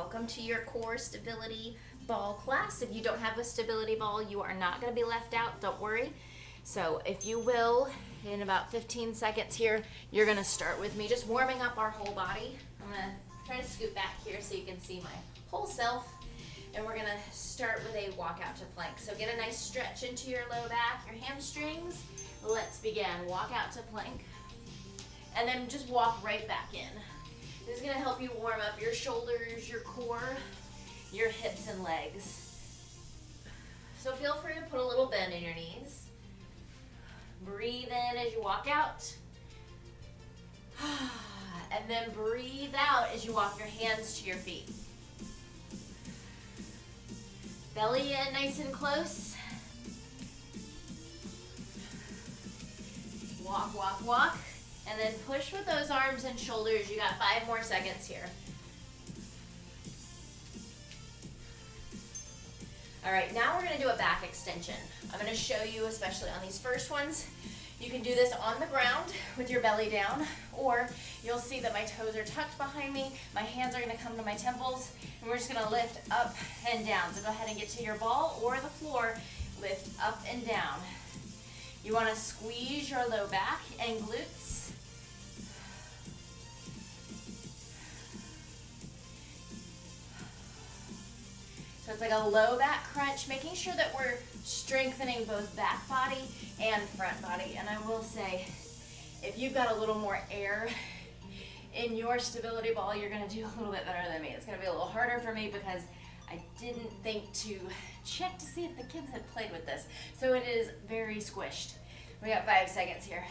Welcome to your core stability ball class. If you don't have a stability ball, you are not going to be left out, don't worry. So if you will, in about 15 seconds here, you're going to start with me just warming up our whole body. I'm going to try to scoot back here so you can see my whole self. And we're going to start with a walk out to plank. So get a nice stretch into your low back, your hamstrings. Let's begin. Walk out to plank. And then just walk right back in. This is going to help you warm up your shoulders, your core, your hips and legs. So feel free to put a little bend in your knees. Breathe in as you walk out. And then breathe out as you walk your hands to your feet. Belly in nice and close. Walk, walk, walk. And then push with those arms and shoulders. You got 5 more seconds here. All right, now we're gonna do a back extension. I'm gonna show you, especially on these first ones, you can do this on the ground with your belly down, or you'll see that my toes are tucked behind me, my hands are gonna come to my temples, and we're just gonna lift up and down. So go ahead and get to your ball or the floor, lift up and down. You wanna squeeze your low back and glutes. So it's like a low back crunch, making sure that we're strengthening both back body and front body. And I will say, if you've got a little more air in your stability ball, you're gonna do a little bit better than me. It's gonna be a little harder for me because I didn't think to check to see if the kids had played with this. So it is very squished. We got 5 seconds here.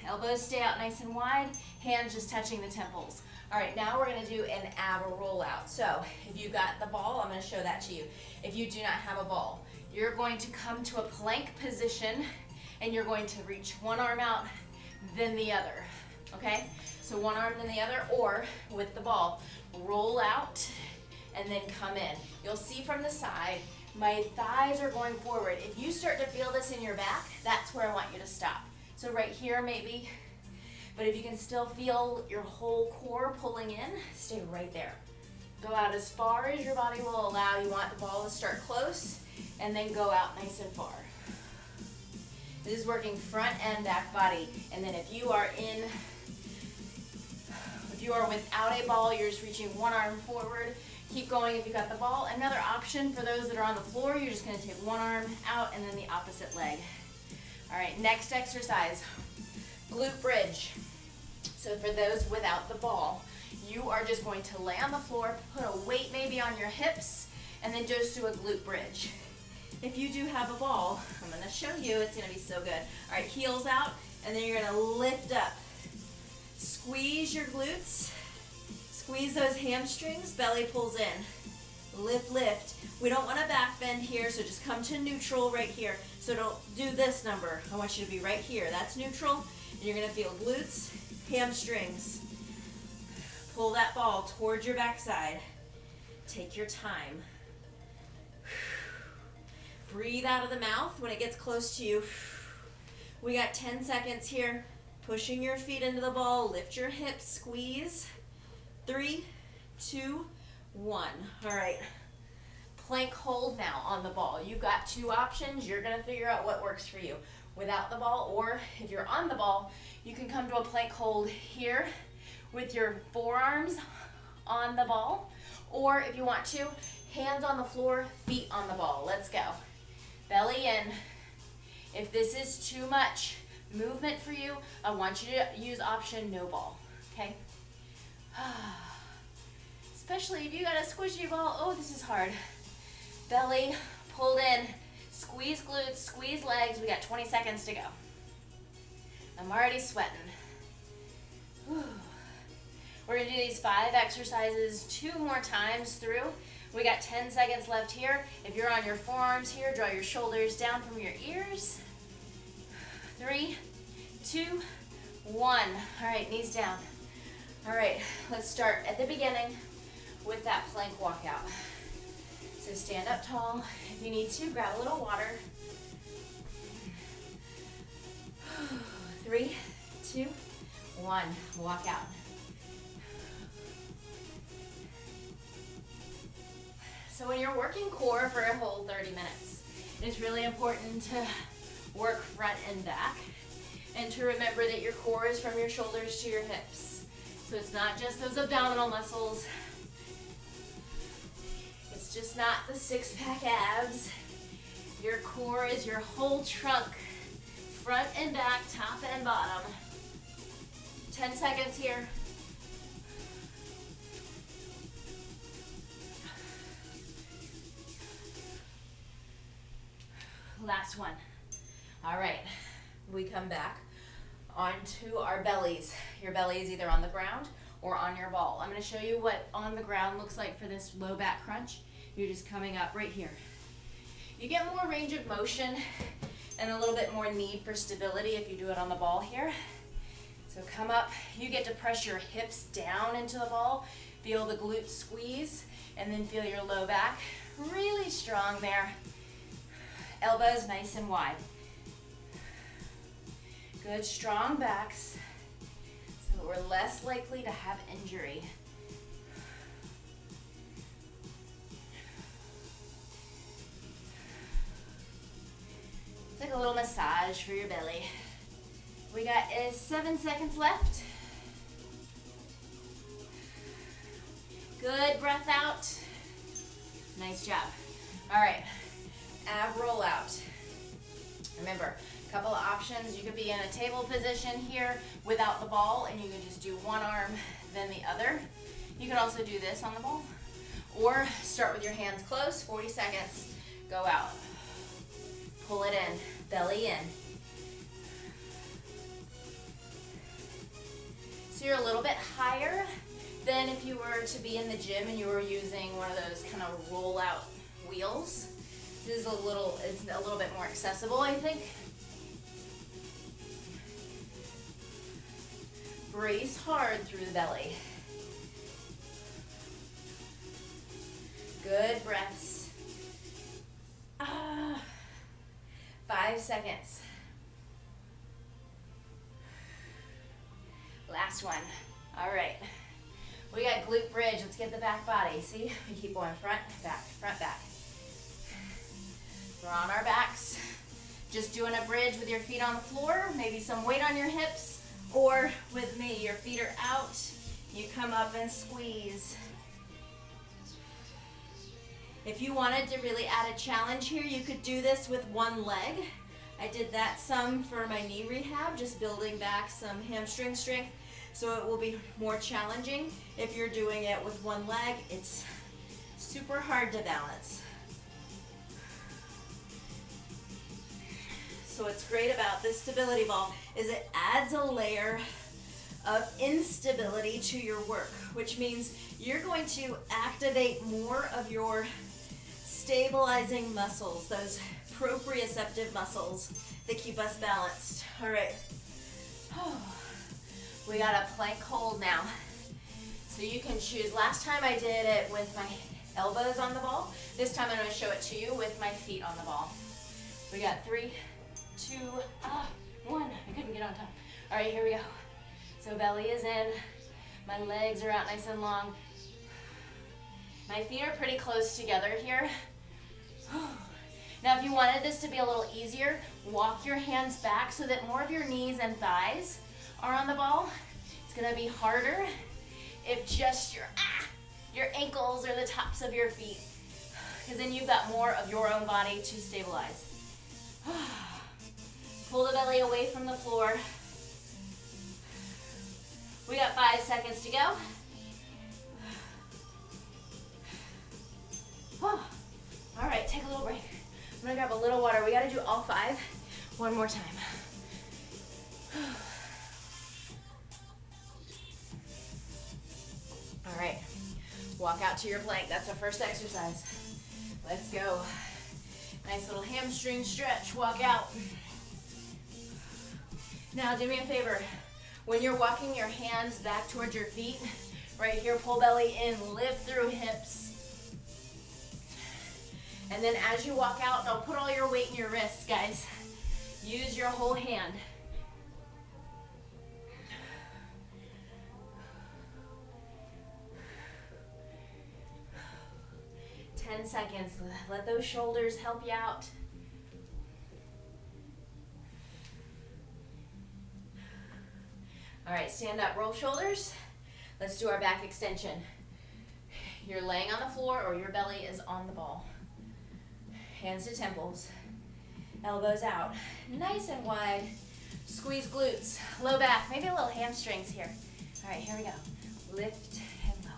Elbows stay out nice and wide, hands just touching the temples. All right, now we're gonna do an ab rollout. So if you got the ball, I'm gonna show that to you. If you do not have a ball, you're going to come to a plank position and you're going to reach one arm out, then the other, okay? So one arm, then the other, or with the ball, roll out and then come in. You'll see from the side, my thighs are going forward. If you start to feel this in your back, that's where I want you to stop. So right here maybe, but if you can still feel your whole core pulling in, stay right there. Go out as far as your body will allow. You want the ball to start close and then go out nice and far. This is working front and back body. And then if you are without a ball, you're just reaching one arm forward. Keep going if you got the ball. Another option for those that are on the floor, you're just gonna take one arm out and then the opposite leg. All right, next exercise, glute bridge. So for those without the ball, you are just going to lay on the floor, put a weight maybe on your hips, and then just do a glute bridge. If you do have a ball, I'm gonna show you, it's gonna be so good. All right, heels out, and then you're gonna lift up. Squeeze your glutes, squeeze those hamstrings, belly pulls in. Lift, lift. We don't want to back bend here, so just come to neutral right here. So don't do this number. I want you to be right here. That's neutral. And you're going to feel glutes, hamstrings. Pull that ball towards your backside. Take your time. Breathe out of the mouth when it gets close to you. We got 10 seconds here. Pushing your feet into the ball. Lift your hips, squeeze. 3, 2, 1. All right. Plank hold now on the ball. You've got 2 options. You're gonna figure out what works for you. Without the ball, or if you're on the ball, you can come to a plank hold here with your forearms on the ball, or if you want to, hands on the floor, feet on the ball. Let's go. Belly in. If this is too much movement for you, I want you to use option no ball, okay? Especially if you got a squishy ball, oh, this is hard. Belly pulled in, squeeze glutes, squeeze legs. We got 20 seconds to go. I'm already sweating. Whew. We're gonna do these 5 exercises 2 more times through. We got 10 seconds left here. If you're on your forearms here, draw your shoulders down from your ears. 3, 2, 1. All right, knees down. All right, let's start at the beginning with that plank walkout. So stand up tall. If you need to, grab a little water. 3, 2, 1. Walk out. So when you're working core for a whole 30 minutes, it's really important to work front and back, and to remember that your core is from your shoulders to your hips. So it's not just those abdominal muscles. It's just not the six-pack abs. Your core is your whole trunk, front and back, top and bottom. 10 seconds here. Last one. All right, we come back onto our bellies. Your belly is either on the ground or on your ball. I'm gonna show you what on the ground looks like for this low back crunch. You're just coming up right here. You get more range of motion and a little bit more need for stability if you do it on the ball here. So come up, you get to press your hips down into the ball, feel the glutes squeeze, and then feel your low back really strong there. Elbows nice and wide. Good, strong backs, so we're less likely to have injury. It's like a little massage for your belly. We got 7 seconds left. Good, breath out. Nice job. All right, ab roll out. Remember, a couple of options. You could be in a table position here without the ball, and you can just do one arm, then the other. You can also do this on the ball, or start with your hands close, 40 seconds, go out. Pull it in, belly in. So you're a little bit higher than if you were to be in the gym and you were using one of those kind of roll out wheels. This is a little bit more accessible, I think. Brace hard through the belly. Good breaths. 5 seconds. Last one. All right. We got glute bridge. Let's get the back body. See? We keep going front, back, front, back. We're on our backs. Just doing a bridge with your feet on the floor, maybe some weight on your hips, or with me, your feet are out. You come up and squeeze. If you wanted to really add a challenge here, you could do this with one leg. I did that some for my knee rehab, just building back some hamstring strength, so it will be more challenging. If you're doing it with one leg, it's super hard to balance. So what's great about this stability ball is it adds a layer of instability to your work, which means you're going to activate more of your stabilizing muscles, those proprioceptive muscles that keep us balanced. All right. We got a plank hold now. So you can choose. Last time I did it with my elbows on the ball. This time I'm going to show it to you with my feet on the ball. We got 3, 2, 1. I couldn't get on top. All right, here we go. So belly is in. My legs are out nice and long. My feet are pretty close together here. Now, if you wanted this to be a little easier, walk your hands back so that more of your knees and thighs are on the ball. It's gonna be harder if just your ankles or the tops of your feet, because then you've got more of your own body to stabilize. Pull the belly away from the floor. We got 5 seconds to go. All right, take a little break. I'm gonna grab a little water. We gotta do all 5 one more time. All right, walk out to your plank. That's our first exercise. Let's go. Nice little hamstring stretch, walk out. Now do me a favor. When you're walking your hands back towards your feet, right here, pull belly in, lift through hips. And then as you walk out, don't put all your weight in your wrists, guys. Use your whole hand. 10 seconds. Let those shoulders help you out. All right, stand up, roll shoulders. Let's do our back extension. You're laying on the floor or your belly is on the ball. Hands to temples, elbows out, nice and wide. Squeeze glutes, low back, maybe a little hamstrings here. All right, here we go. Lift and lower.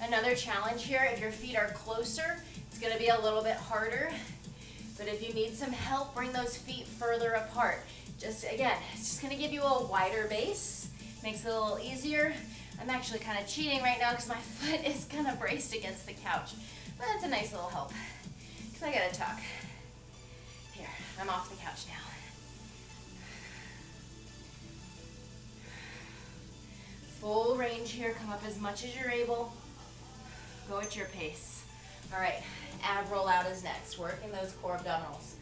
Another challenge here, if your feet are closer, it's gonna be a little bit harder. But if you need some help, bring those feet further apart. Just again, it's just gonna give you a wider base. Makes it a little easier. I'm actually kind of cheating right now because my foot is kind of braced against the couch. But that's a nice little help, because I gotta talk. Here, I'm off the couch now. Full range here, come up as much as you're able. Go at your pace. All right, ab roll out is next, working those core abdominals.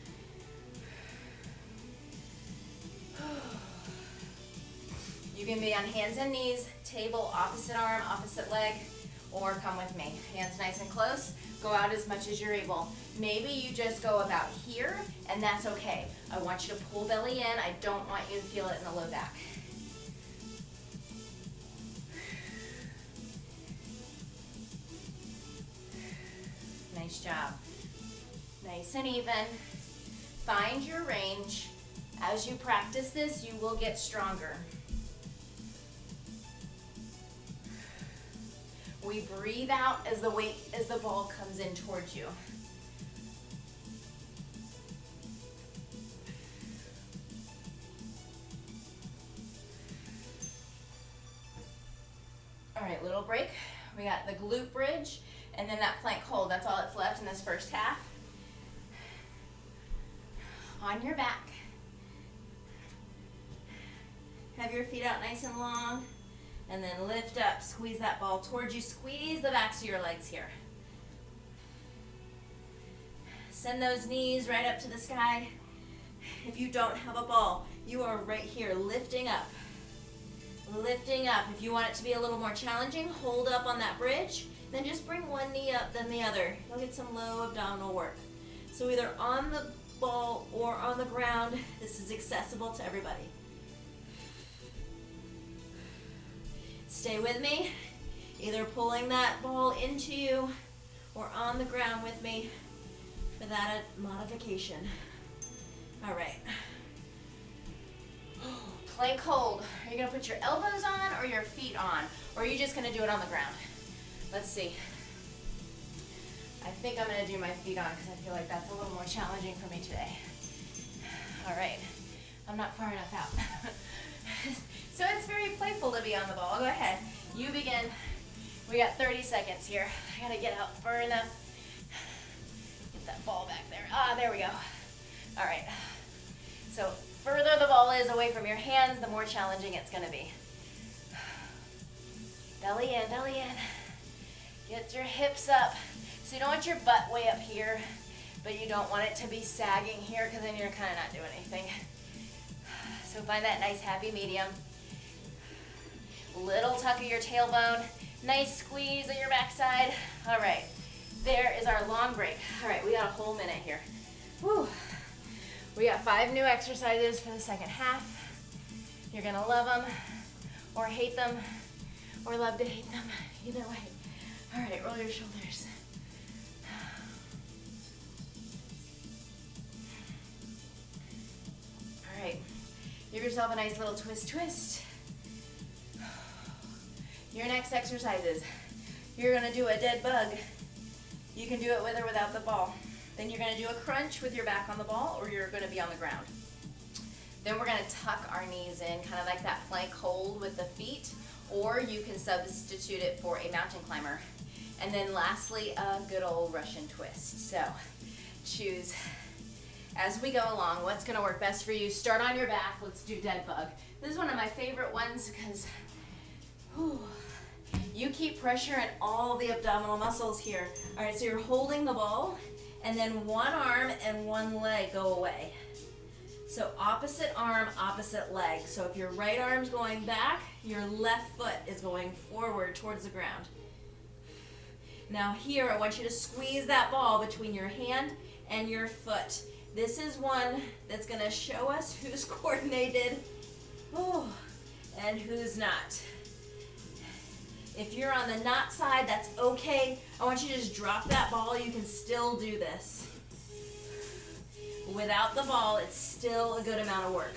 You can be on hands and knees, table, opposite arm, opposite leg, or come with me. Hands nice and close, go out as much as you're able. Maybe you just go about here, and that's okay. I want you to pull belly in. I don't want you to feel it in the low back. Nice job. Nice and even. Find your range. As you practice this, you will get stronger. We breathe out as the ball comes in towards you. All right, little break. We got the glute bridge and then that plank hold. That's all that's left in this first half. On your back. Have your feet out nice and long. And then lift up, squeeze that ball towards you. Squeeze the backs of your legs here. Send those knees right up to the sky. If you don't have a ball, you are right here lifting up. Lifting up. If you want it to be a little more challenging, hold up on that bridge. Then just bring one knee up, then the other. You'll get some low abdominal work. So either on the ball or on the ground, this is accessible to everybody. Stay with me, either pulling that ball into you or on the ground with me for that modification. All right. Plank hold. Are you gonna put your elbows on or your feet on? Or are you just gonna do it on the ground? Let's see. I think I'm gonna do my feet on because I feel like that's a little more challenging for me today. All right, I'm not far enough out. So it's very playful to be on the ball. Go ahead, you begin. We got 30 seconds here. I gotta get out far enough. Get that ball back there. Ah, there we go. All right, so further the ball is away from your hands, the more challenging it's gonna be. Belly in, belly in. Get your hips up. So you don't want your butt way up here, but you don't want it to be sagging here because then you're kind of not doing anything. So find that nice happy medium. Little tuck of your tailbone. Nice squeeze of your backside. All right, there is our long break. All right, we got a whole minute here. Whew. We got 5 new exercises for the second half. You're gonna love them or hate them or love to hate them, either way. All right, roll your shoulders. All right, give yourself a nice little twist, twist. Your next exercise is, you're gonna do a dead bug. You can do it with or without the ball. Then you're gonna do a crunch with your back on the ball, or you're gonna be on the ground. Then we're gonna tuck our knees in, kind of like that plank hold with the feet, or you can substitute it for a mountain climber. And then lastly, a good old Russian twist. So choose as we go along what's gonna work best for you. Start on your back, let's do dead bug. This is one of my favorite ones because you keep pressure in all the abdominal muscles here. All right, so you're holding the ball and then one arm and one leg go away. So opposite arm, opposite leg. So if your right arm's going back, your left foot is going forward towards the ground. Now here, I want you to squeeze that ball between your hand and your foot. This is one that's gonna show us who's coordinated and who's not. If you're on the not side, that's okay. I want you to just drop that ball. You can still do this. Without the ball, it's still a good amount of work.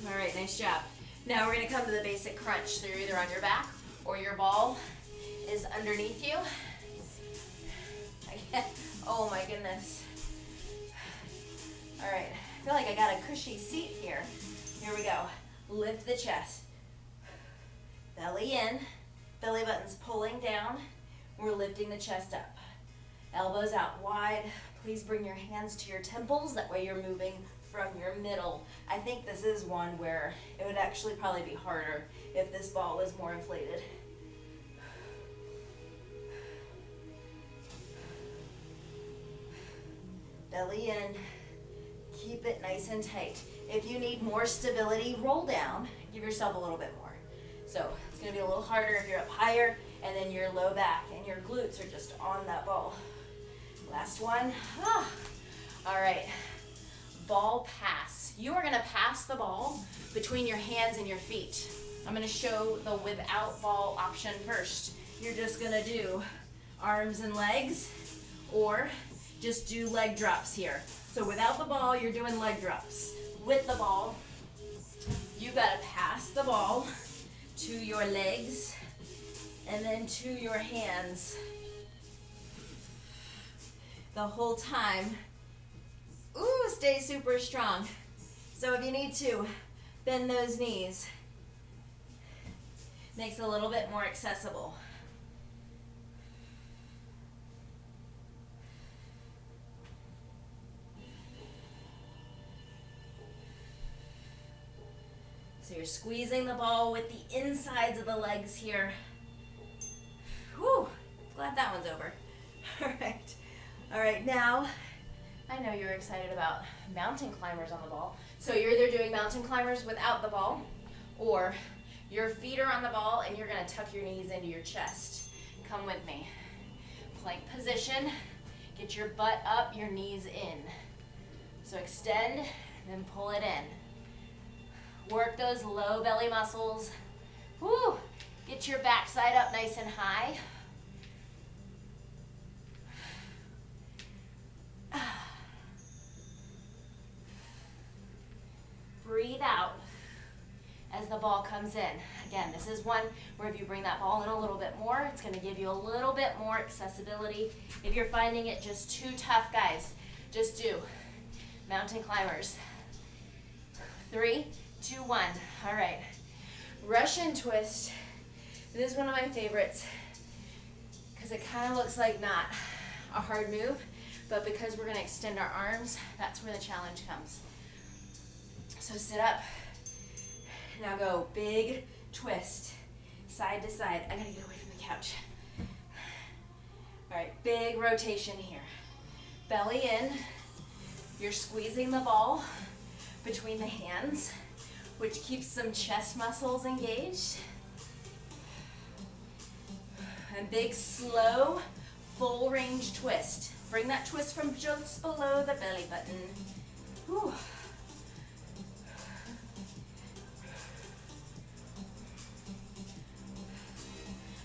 All right, nice job. Now we're gonna come to the basic crunch. So you're either on your back or your ball is underneath you. Again, oh my goodness. All right, I feel like I got a cushy seat here. Here we go. Lift the chest. Belly in, belly button's pulling down. We're lifting the chest up. Elbows out wide. Please bring your hands to your temples. That way you're moving from your middle. I think this is one where it would actually probably be harder if this ball was more inflated. Belly in. Keep it nice and tight. If you need more stability, roll down. Give yourself a little bit more. So it's going to be a little harder if you're up higher and then your low back and your glutes are just on that ball. Last one. All right. Ball pass. You are going to pass the ball between your hands and your feet. I'm going to show the without ball option first. You're just going to do arms and legs or just do leg drops here. So without the ball, you're doing leg drops. With the ball, you got to pass the ball to your legs and then to your hands the whole time. Ooh, stay super strong. So if you need to, bend those knees. Makes it a little bit more accessible. So you're squeezing the ball with the insides of the legs here. Whew, glad that one's over. All right, now, I know you're excited about mountain climbers on the ball. So you're either doing mountain climbers without the ball, or your feet are on the ball and you're gonna tuck your knees into your chest. Come with me. Plank position, get your butt up, your knees in. So extend, then pull it in. Work those low belly muscles. Woo! Get your backside up nice and high. Breathe out as the ball comes in. Again, this is one where if you bring that ball in a little bit more, it's going to give you a little bit more accessibility. If you're finding it just too tough, guys, just do mountain climbers. 3, 2, 1. All right. Russian twist. This is one of my favorites because it kind of looks like not a hard move, but because we're going to extend our arms, that's where the challenge comes. So sit up. Now go big twist, side to side. I gotta get away from the couch. All right, big rotation here. Belly in. You're squeezing the ball between the hands, which keeps some chest muscles engaged. And big, slow, full range twist. Bring that twist from just below the belly button. Whew.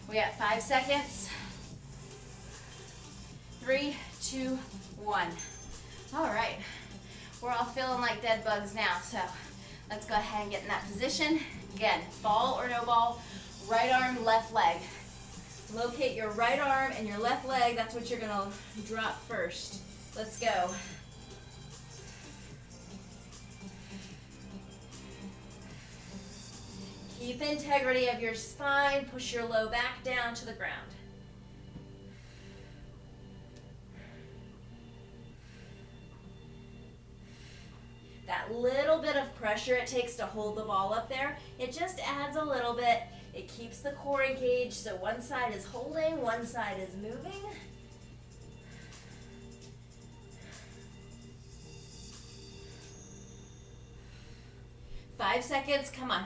We got 5 seconds. 3, 2, 1. All right, we're all feeling like dead bugs now, so let's go ahead and get in that position. Again, ball or no ball, right arm, left leg. Locate your right arm and your left leg. That's what you're gonna drop first. Let's go. Keep integrity of your spine. Push your low back down to the ground. That little bit of pressure it takes to hold the ball up there, it just adds a little bit. It keeps the core engaged, so one side is holding, one side is moving. 5 seconds, come on.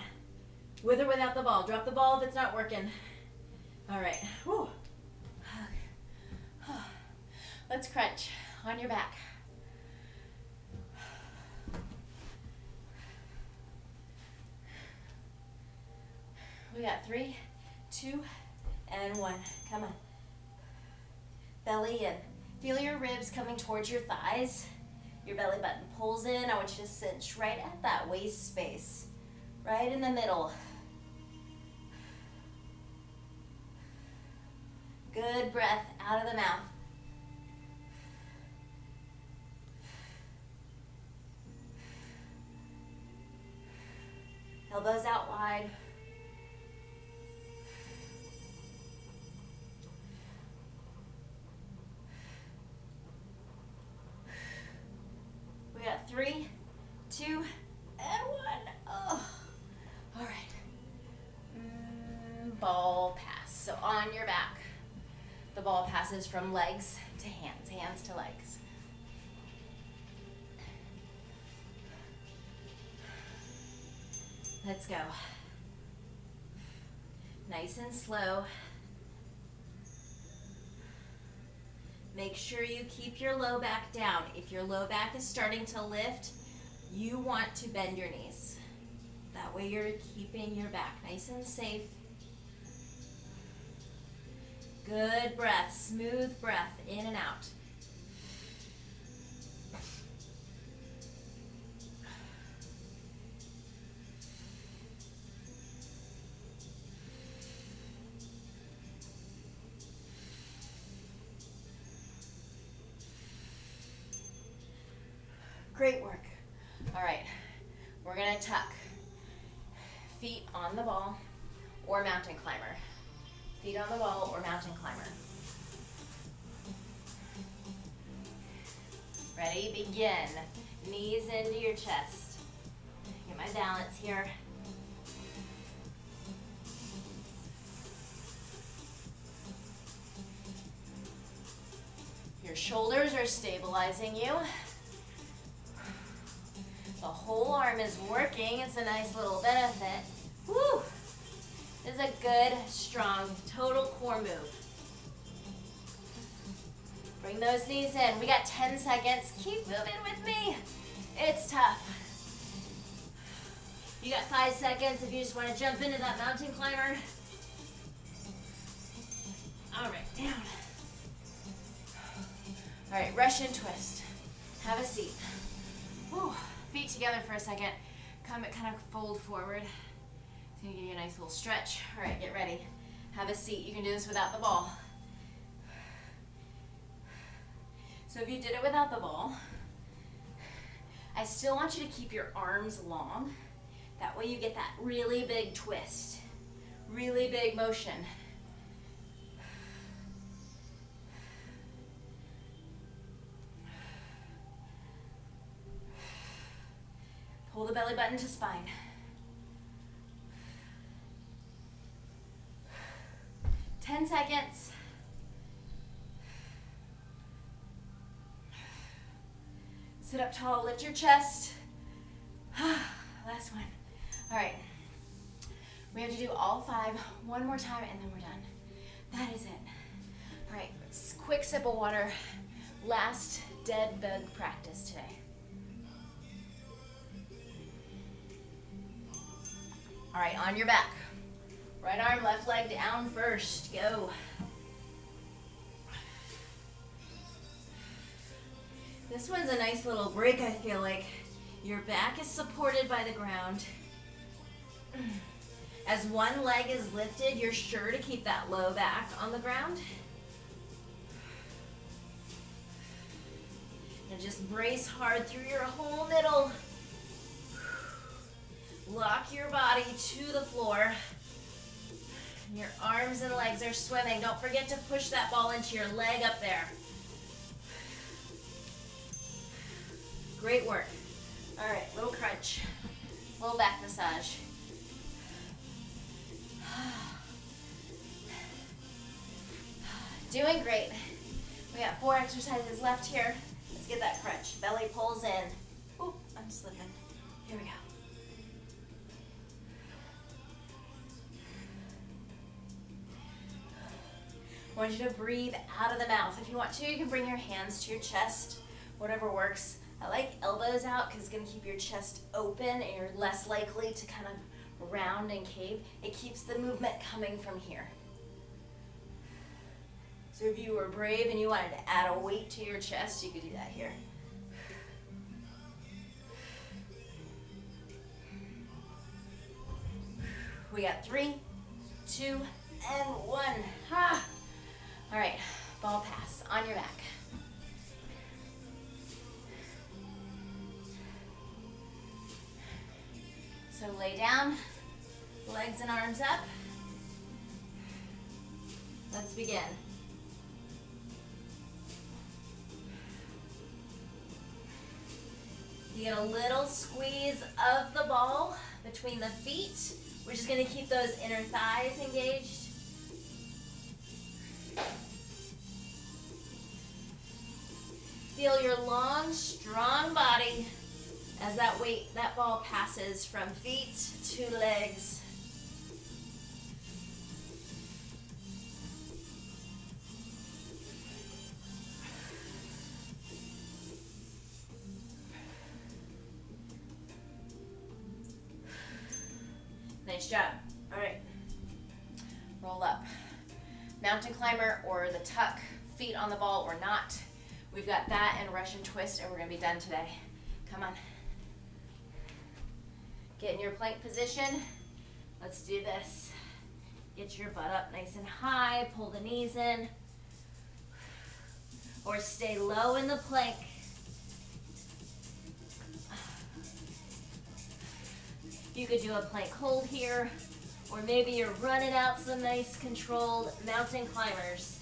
With or without the ball. Drop the ball if it's not working. All right. Whew. Let's crunch on your back. We got 3, 2, and 1. Come on. Belly in. Feel your ribs coming towards your thighs. Your belly button pulls in. I want you to cinch right at that waist space. Right in the middle. Good breath out of the mouth. Elbows out wide. We got 3, 2, and 1. Oh. All right. Ball pass. So on your back. The ball passes from legs to hands, hands to legs. Let's go. Nice and slow. Make sure you keep your low back down. If your low back is starting to lift, you want to bend your knees. That way you're keeping your back nice and safe. Good breath, smooth breath, in and out. Great work. All right, we're gonna tuck. Feet on the ball or mountain climber. Feet on the wall or mountain climber. Ready? Begin. Knees into your chest. Get my balance here. Your shoulders are stabilizing you. The whole arm is working. It's a nice little benefit. Woo! This is a good, strong, total core move. Bring those knees in. We got 10 seconds. Keep moving with me. It's tough. You got 5 seconds if you just want to jump into that mountain climber. All right, down. All right, Russian twist. Have a seat. Whew. Feet together for a second. Kind of fold forward. It's gonna give you a nice little stretch. All right, get ready. Have a seat. You can do this without the ball. So if you did it without the ball, I still want you to keep your arms long. That way you get that really big twist, really big motion. Pull the belly button to spine. Ten seconds. Sit up tall, lift your chest. Last one. All right. We have to do all 5 one more time and then we're done. That is it. All right, quick sip of water. Last dead bug practice today. All right, on your back. Right arm, left leg down first. Go. This one's a nice little break, I feel like. Your back is supported by the ground. As one leg is lifted, you're sure to keep that low back on the ground. And just brace hard through your whole middle. Lock your body to the floor. Your arms and legs are swimming. Don't forget to push that ball into your leg up there. Great work. All right, little crunch, little back massage. Doing great. We got 4 exercises left here. Let's get that crunch. Belly pulls in. Oop, I'm slipping. Here we go. want you to breathe out of the mouth. If you want to, you can bring your hands to your chest, whatever works. I like elbows out because it's going to keep your chest open and you're less likely to kind of round and cave. It keeps the movement coming from here. So if you were brave and you wanted to add a weight to your chest, you could do that here. We got 3, 2, and 1. Ha! All right, ball pass on your back. So lay down, legs and arms up. Let's begin. You get a little squeeze of the ball between the feet, which is going to keep those inner thighs engaged. Feel your long, strong body as that ball passes from feet to legs. Nice job. All right. Roll up. Mountain climber or the tuck, feet on the ball or not. We've got that and Russian twist and we're going to be done today. Come on. Get in your plank position. Let's do this. Get your butt up nice and high. Pull the knees in. Or stay low in the plank. You could do a plank hold here, or maybe you're running out some nice controlled mountain climbers.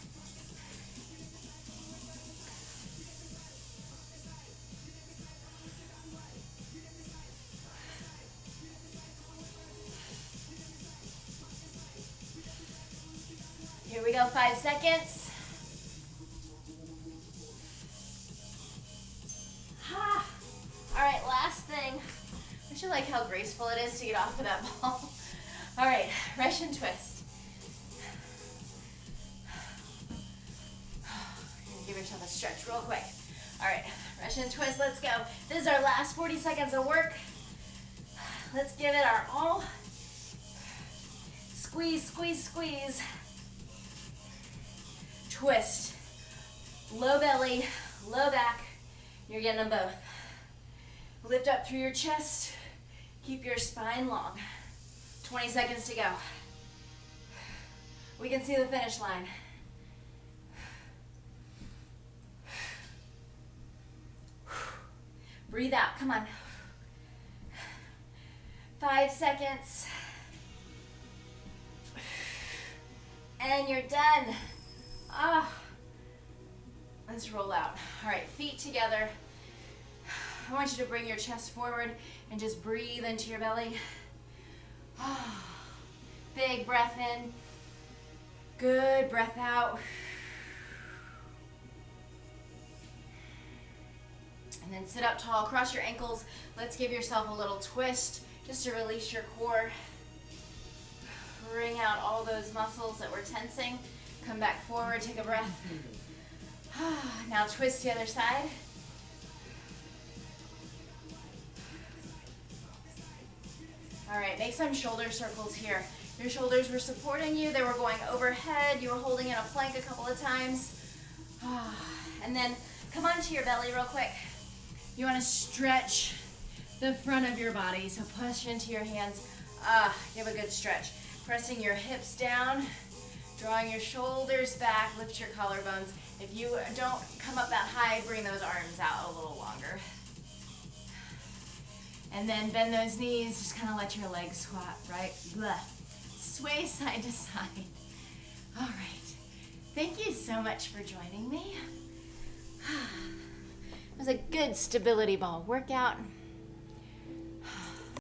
Here we go, 5 seconds. Ha! All right, last thing. I like how graceful it is to get off of that ball. All right, Russian twist. You're gonna give yourself a stretch real quick. All right, Russian twist, let's go. This is our last 40 seconds of work. Let's give it our all. Squeeze, squeeze, squeeze. Twist. Low belly, low back. You're getting them both. Lift up through your chest. Keep your spine long. 20 seconds to go. We can see the finish line. Breathe out, come on. 5 seconds. And you're done. Ah. Let's roll out. All right, feet together. I want you to bring your chest forward and just breathe into your belly. Big breath in. Good breath out. And then sit up tall, cross your ankles. Let's give yourself a little twist just to release your core. Bring out all those muscles that were tensing. Come back forward, take a breath. Now twist to the other side. All right, make some shoulder circles here. Your shoulders were supporting you. They were going overhead. You were holding in a plank a couple of times. And then come onto your belly real quick. You want to stretch the front of your body. So push into your hands. Give a good stretch. Pressing your hips down, drawing your shoulders back, lift your collarbones. If you don't come up that high, bring those arms out a little longer. And then bend those knees, just kind of let your legs squat, right? Blah. Sway side to side. All right. Thank you so much for joining me. It was a good stability ball workout.